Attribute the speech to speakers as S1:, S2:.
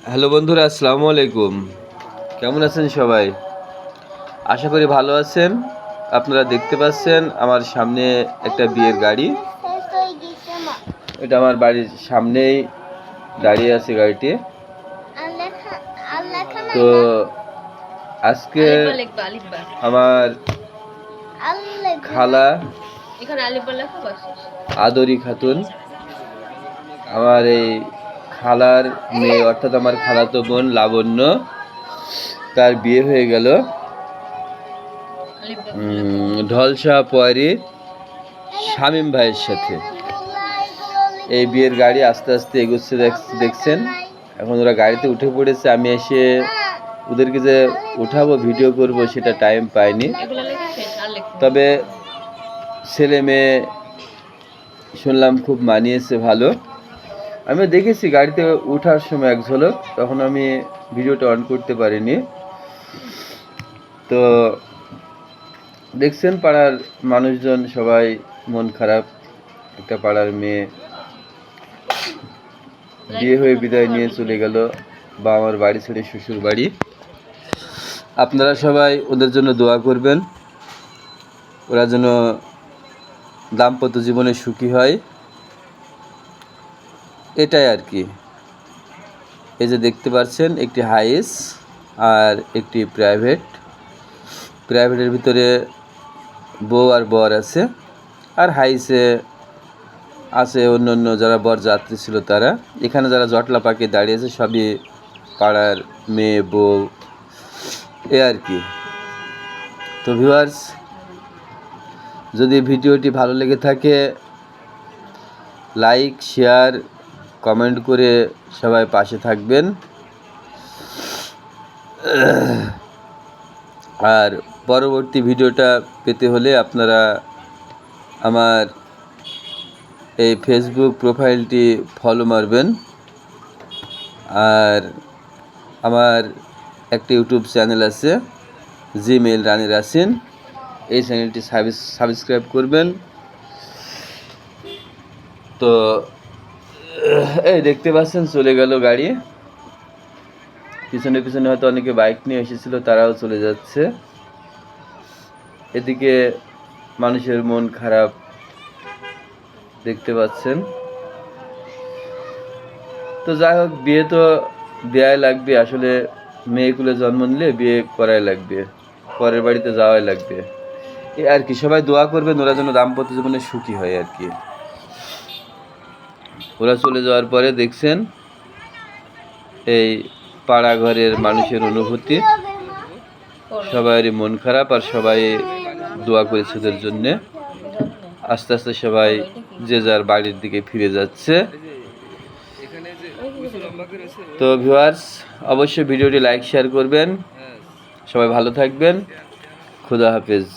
S1: Hello বন্ধুরা, আসসালামু আলাইকুম। কেমন আছেন সবাই? আশা করি ভালো আছেন। আপনারা দেখতে পাচ্ছেন আমার সামনে একটা বিয়ের গাড়ি। এটা আমার বাড়ির সামনেই দাঁড়িয়ে আছে গাড়িটি। তো আজকে আমার খালা আদরি খাতুন, আমার এই খালার মেয়ে অর্থাৎ আমার খালাতো বোন লাবণ্য, তার বিয়ে হয়ে গেল ঢলসা পয়ারি শামীম ভাইয়ের সাথে। এই বিয়ের গাড়ি আস্তে আস্তে এগোচ্ছে দেখছেন। এখন ওরা গাড়িতে উঠে পড়েছে। আমি এসে ওদেরকে যে উঠাবো ভিডিও করব সেটা টাইম পাইনি। তবে ছেলে মেয়ে শুনলাম খুব মানিয়েছে, ভালো। আমি দেখেছি গাড়িতে ওঠার সময় এক ঝলক, তখন আমি ভিডিওটা অন করতে পারিনি। তো দেখছেন পাড়ার মানুষজন সবাই মন খারাপ। একটা পাড়ার মেয়ে বিয়ে হয়ে বিদায় নিয়ে চলে গেল বা আমার বাড়ি ছেড়ে শ্বশুর বাড়ি। আপনারা সবাই ওদের জন্য দোয়া করবেন, ওরা যেন দাম্পত্য জীবনে সুখী হয়, এটাই আর কি। এই যে দেখতে পাচ্ছেন একটি হাইস আর একটি প্রাইভেটের ভিতরে বউ আর বর আছে, আর হাইসে আছে অন্য অন্য যারা বর যাত্রী ছিল তারা। এখানে যারা জটলা পাকে দাঁড়িয়েছে সবই পাড়ার মেয়ে বউ, এ আর কি। তো ভিউয়ার্স, যদি ভিডিওটি ভালো লেগে থাকে লাইক শেয়ার কমেন্ট করে সবাই পাশে থাকবেন। আর পরবর্তী ভিডিওটা পেতে হলে আপনারা আমার এই ফেসবুক প্রোফাইলটি ফলো মারবেন, আর আমার একটা ইউটিউব চ্যানেল আছে জিমেইল রানী রাসিন, এই চ্যানেলটি সাবস্ক্রাইব করবেন। তো এই দেখতে পাচ্ছেন চলে গেল গাড়ি। পিছনে পিছনে হয়তো অনেকে বাইক নিয়ে এসেছিল, তারাও চলে যাচ্ছে। এদিকে মানুষের মন খারাপ দেখতে পাচ্ছেন। তো যাই হোক, বিয়ে তো দেয়াই লাগবে। আসলে মেয়েগুলো জন্ম নিলে বিয়ে করাই লাগবে, পরের বাড়িতে যাওয়াই লাগবে, এই আর কি। সবাই দোয়া করবেন ওরা যেন দাম্পত্য জীবনে সুখী হয় আর কি। ওরা চলে যাওয়ার পরে দেখছেন এই পাড়া ঘরের মানুষের অনুভূতি, সবাইয়েরই মন খারাপ, আর সবাই দোয়া করেছে ওদের জন্যে। আস্তে আস্তে সবাই যে যার বাড়ির দিকে ফিরে যাচ্ছে। তো ভিউয়ার্স, অবশ্যই ভিডিওটি লাইক শেয়ার করবেন। সবাই ভালো থাকবেন। খুদা হাফেজ।